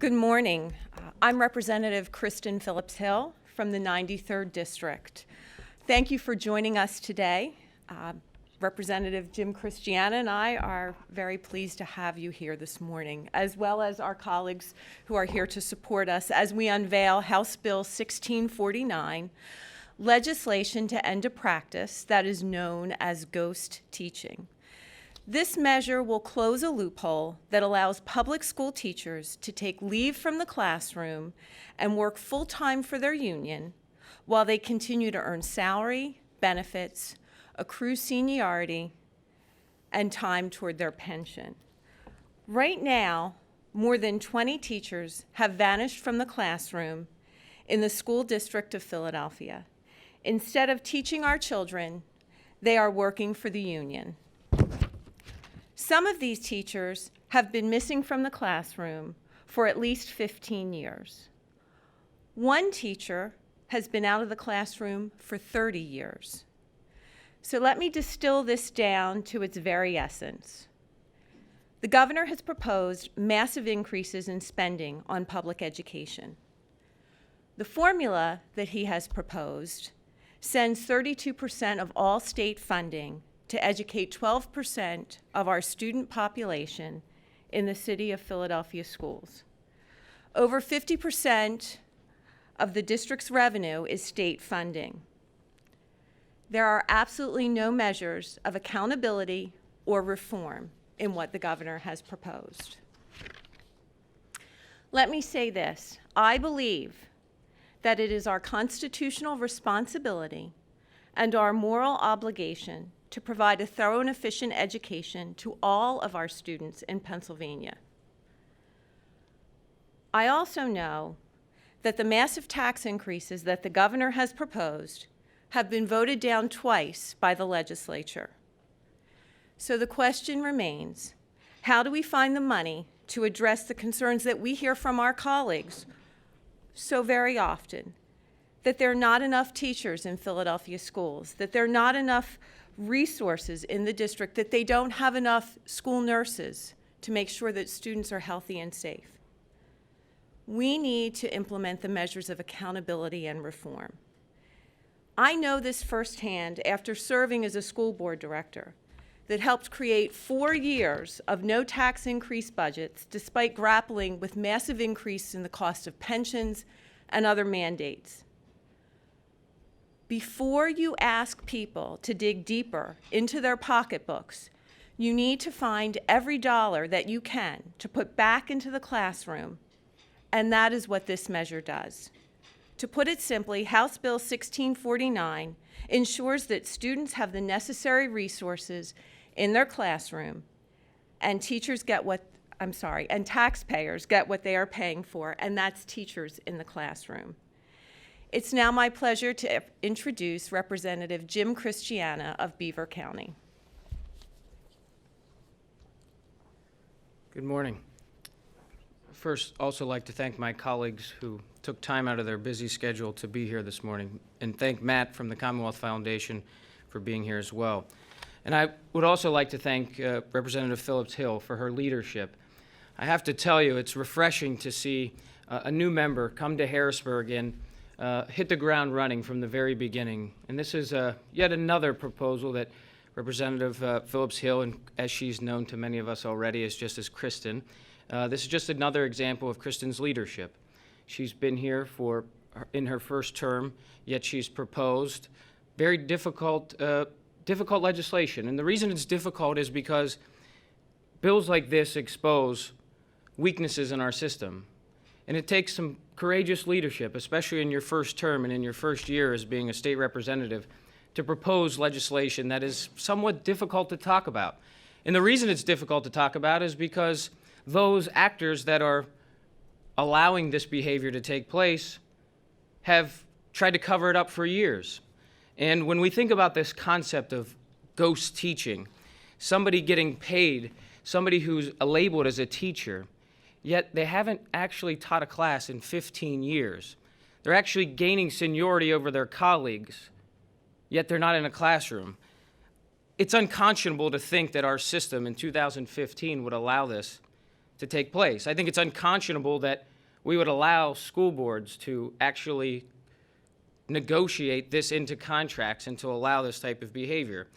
Good morning. I'm Representative Kristin Phillips-Hill from the 93rd District. Thank you for joining us today. Representative Jim Christiana and I are very pleased to have you here this morning, as well as our colleagues who are here to support us as we unveil House Bill 1649, legislation to end a practice that is known as ghost teaching. This measure will close a loophole that allows public school teachers to take leave from the classroom and work full-time for their union while they continue to earn salary, benefits, accrue seniority, and time toward their pension. Right now, more than 20 teachers have vanished from the classroom in the school district of Philadelphia. Instead of teaching our children, they are working for the union. Some of these teachers have been missing from the classroom for at least 15 years. One teacher has been out of the classroom for 30 years. So let me distill this down to its very essence. The governor has proposed massive increases in spending on public education. The formula that he has proposed sends 32% of all state funding to educate 12% of our student population in the city of Philadelphia schools. Over 50% of the district's revenue is state funding. There are absolutely no measures of accountability or reform in what the governor has proposed. Let me say this: I believe that it is our constitutional responsibility and our moral obligation to provide a thorough and efficient education to all of our students in Pennsylvania. I also know that the massive tax increases that the governor has proposed have been voted down twice by the legislature. So the question remains, how do we find the money to address the concerns that we hear from our colleagues so very often, that there are not enough teachers in Philadelphia schools, that there are not enough resources in the district, that they don't have enough school nurses to make sure that students are healthy and safe? We need to implement the measures of accountability and reform. I know this firsthand after serving as a school board director that helped create 4 years of no tax increase budgets despite grappling with massive increase in the cost of pensions and other mandates. Before you ask people to dig deeper into their pocketbooks, you need to find every dollar that you can to put back into the classroom, and that is what this measure does. To put it simply, House Bill 1649 ensures that students have the necessary resources in their classroom, and taxpayers get what they are paying for, and that's teachers in the classroom. It's now my pleasure to introduce Representative Jim Christiana of Beaver County. Good morning. First, also like to thank my colleagues who took time out of their busy schedule to be here this morning, and thank Matt from the Commonwealth Foundation for being here as well. And I would also like to thank Representative Phillips-Hill for her leadership. I have to tell you, it's refreshing to see a new member come to Harrisburg and hit the ground running from the very beginning. And this is yet another proposal that Representative Phillips-Hill, and as she's known to many of us already, is just as Kristin. This is just another example of Kristin's leadership. She's been here in her first term, yet she's proposed very difficult legislation. And the reason it's difficult is because bills like this expose weaknesses in our system. And it takes some courageous leadership, especially in your first term and in your first year as being a state representative, to propose legislation that is somewhat difficult to talk about. And the reason it's difficult to talk about is because those actors that are allowing this behavior to take place have tried to cover it up for years. And when we think about this concept of ghost teaching, somebody getting paid, somebody who's labeled as a teacher, yet they haven't actually taught a class in 15 years. They're actually gaining seniority over their colleagues, yet they're not in a classroom. It's unconscionable to think that our system in 2015 would allow this to take place. I think it's unconscionable that we would allow school boards to actually negotiate this into contracts and to allow this type of behavior.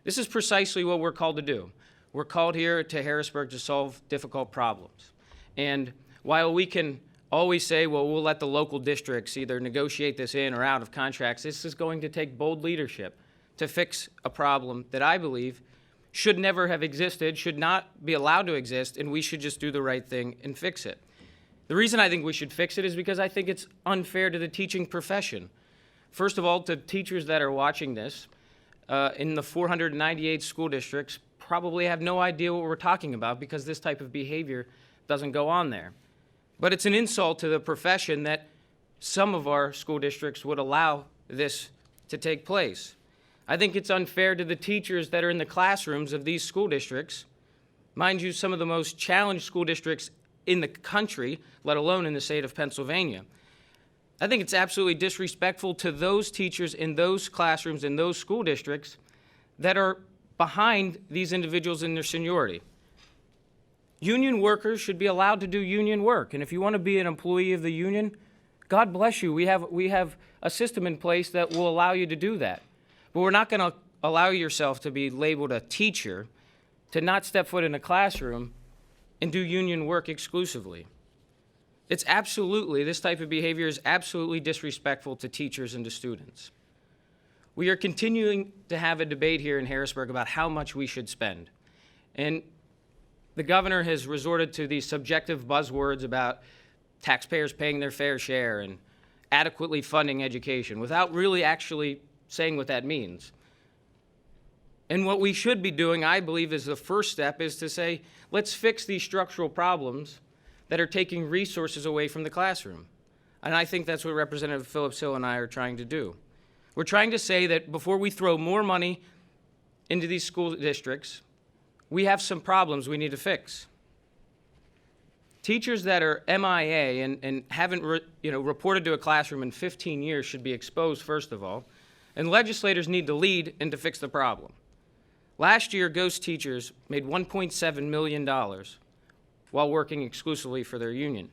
This is precisely what we're called to do. We're called here to Harrisburg to solve difficult problems. And while we can always say, well, we'll let the local districts either negotiate this in or out of contracts, this is going to take bold leadership to fix a problem that I believe should never have existed, should not be allowed to exist, and we should just do the right thing and fix it. The reason I think we should fix it is because I think it's unfair to the teaching profession. First of all, to teachers that are watching this, in the 498 school districts probably have no idea what we're talking about because this type of behavior doesn't go on there. But it's an insult to the profession that some of our school districts would allow this to take place. I think it's unfair to the teachers that are in the classrooms of these school districts. Mind you, some of the most challenged school districts in the country, let alone in the state of Pennsylvania. I think it's absolutely disrespectful to those teachers in those classrooms in those school districts that are behind these individuals in their seniority. Union workers should be allowed to do union work, and if you want to be an employee of the union, God bless you. We have a system in place that will allow you to do that. But we're not going to allow yourself to be labeled a teacher, to not step foot in a classroom and do union work exclusively. It's absolutely, this type of behavior is absolutely disrespectful to teachers and to students. We are continuing to have a debate here in Harrisburg about how much we should spend. And the governor has resorted to these subjective buzzwords about taxpayers paying their fair share and adequately funding education without really actually saying what that means. And what we should be doing, I believe, is the first step is to say, let's fix these structural problems that are taking resources away from the classroom. And I think that's what Representative Phillips-Hill and I are trying to do. We're trying to say that before we throw more money into these school districts, we have some problems we need to fix. Teachers that are MIA and haven't reported to a classroom in 15 years should be exposed, first of all, and legislators need to lead and to fix the problem. Last year, ghost teachers made $1.7 million while working exclusively for their union.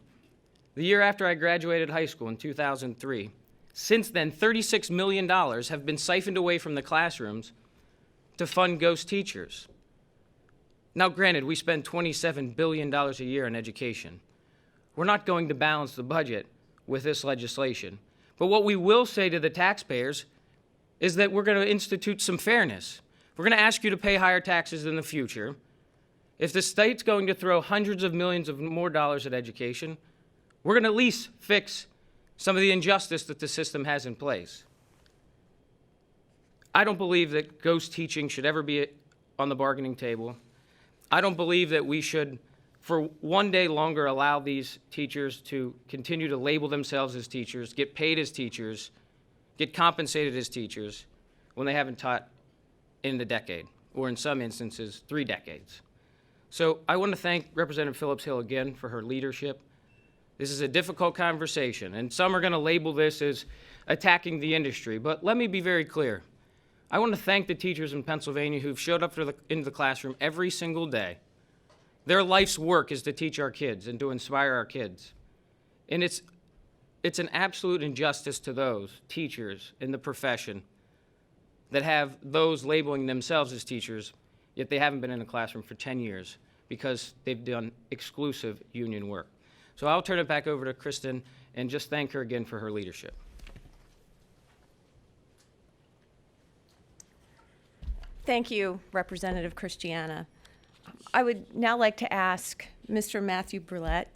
The year after I graduated high school in 2003, since then, $36 million have been siphoned away from the classrooms to fund ghost teachers. Now, granted, we spend $27 billion a year on education. We're not going to balance the budget with this legislation. But what we will say to the taxpayers is that we're going to institute some fairness. We're going to ask you to pay higher taxes in the future. If the state's going to throw hundreds of millions of more dollars at education, we're going to at least fix some of the injustice that the system has in place. I don't believe that ghost teaching should ever be on the bargaining table. I don't believe that we should, for one day longer, allow these teachers to continue to label themselves as teachers, get paid as teachers, get compensated as teachers, when they haven't taught in a decade, or in some instances, 3 decades. So I want to thank Representative Phillips-Hill again for her leadership. This is a difficult conversation, and some are going to label this as attacking the industry, but let me be very clear. I want to thank the teachers in Pennsylvania who've showed up into the classroom every single day. Their life's work is to teach our kids and to inspire our kids. And it's an absolute injustice to those teachers in the profession that have those labeling themselves as teachers, yet they haven't been in a classroom for 10 years because they've done exclusive union work. So I'll turn it back over to Kristin and just thank her again for her leadership. Thank you, Representative Christiana. I would now like to ask Mr. Matthew Brulette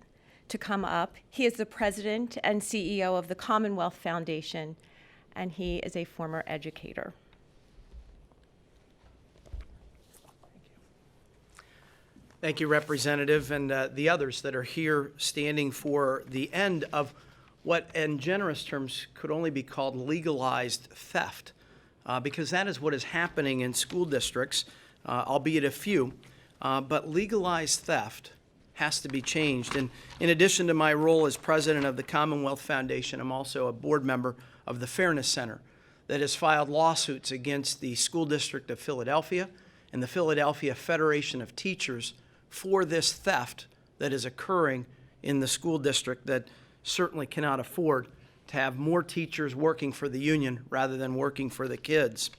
to come up. He is the president and CEO of the Commonwealth Foundation, and he is a former educator. Thank you, Representative, and the others that are here standing for the end of what, in generous terms, could only be called legalized theft, because that is what is happening in school districts, albeit a few, but legalized theft has to be changed. And in addition to my role as president of the Commonwealth Foundation, I'm also a board member of the Fairness Center that has filed lawsuits against the School District of Philadelphia and the Philadelphia Federation of Teachers for this theft that is occurring in the school district that certainly cannot afford to have more teachers working for the union rather than working for the kids.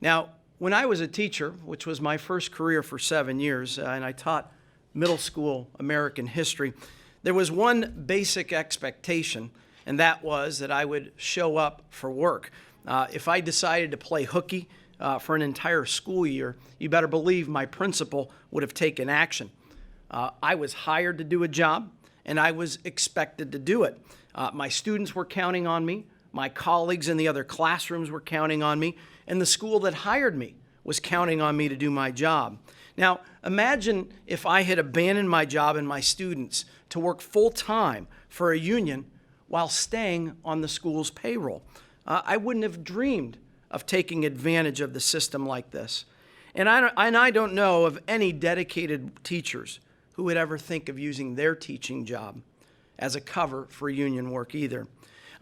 Now, when I was a teacher, which was my first career for 7 years, and I taught middle school American history, there was one basic expectation, and that was that I would show up for work. If I decided to play hooky for an entire school year, you better believe my principal would have taken action. I was hired to do a job, and I was expected to do it. My students were counting on me, my colleagues in the other classrooms were counting on me, and the school that hired me was counting on me to do my job. Now, imagine if I had abandoned my job and my students to work full-time for a union while staying on the school's payroll. I wouldn't have dreamed of taking advantage of the system like this. And I don't know of any dedicated teachers who would ever think of using their teaching job as a cover for union work either.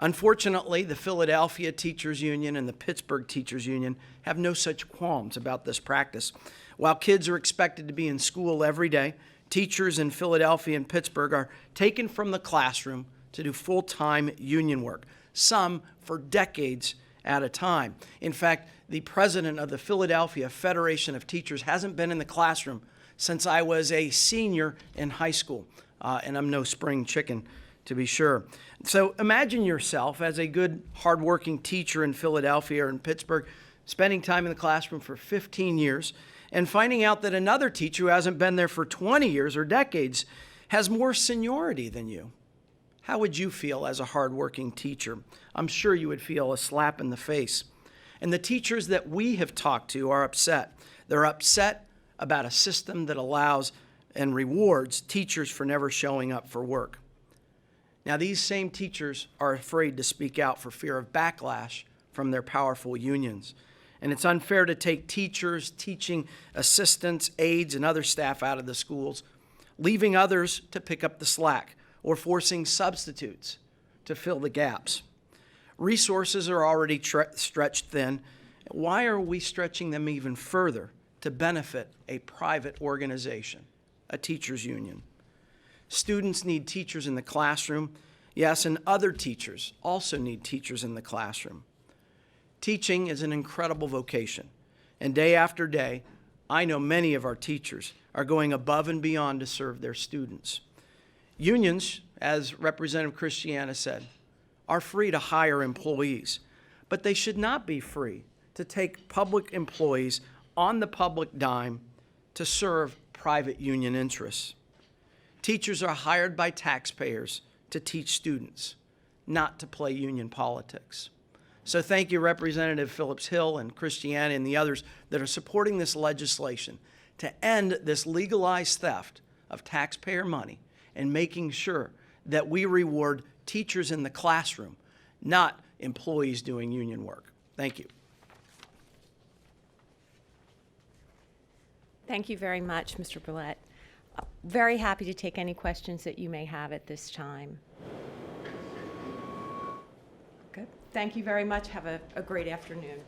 Unfortunately, the Philadelphia Teachers Union and the Pittsburgh Teachers Union have no such qualms about this practice. While kids are expected to be in school every day, teachers in Philadelphia and Pittsburgh are taken from the classroom to do full-time union work, some for decades at a time. In fact, the president of the Philadelphia Federation of Teachers hasn't been in the classroom since I was a senior in high school, and I'm no spring chicken, to be sure. So imagine yourself as a good, hardworking teacher in Philadelphia or in Pittsburgh, spending time in the classroom for 15 years, and finding out that another teacher who hasn't been there for 20 years or decades has more seniority than you. How would you feel as a hardworking teacher? I'm sure you would feel a slap in the face. And the teachers that we have talked to are upset. They're upset about a system that allows and rewards teachers for never showing up for work. Now, these same teachers are afraid to speak out for fear of backlash from their powerful unions. And it's unfair to take teachers, teaching assistants, aides, and other staff out of the schools, leaving others to pick up the slack, or forcing substitutes to fill the gaps. Resources are already stretched thin. Why are we stretching them even further to benefit a private organization, a teachers' union? Students need teachers in the classroom, yes, and other teachers also need teachers in the classroom. Teaching is an incredible vocation, and day after day, I know many of our teachers are going above and beyond to serve their students. Unions, as Representative Christiana said, are free to hire employees, but they should not be free to take public employees on the public dime to serve private union interests. Teachers are hired by taxpayers to teach students, not to play union politics. So thank you, Representative Phillips-Hill and Christiana and the others that are supporting this legislation to end this legalized theft of taxpayer money and making sure that we reward teachers in the classroom, not employees doing union work. Thank you. Thank you very much, Mr. Brulette. Very happy to take any questions that you may have at this time. Good. Thank you very much. Have a great afternoon.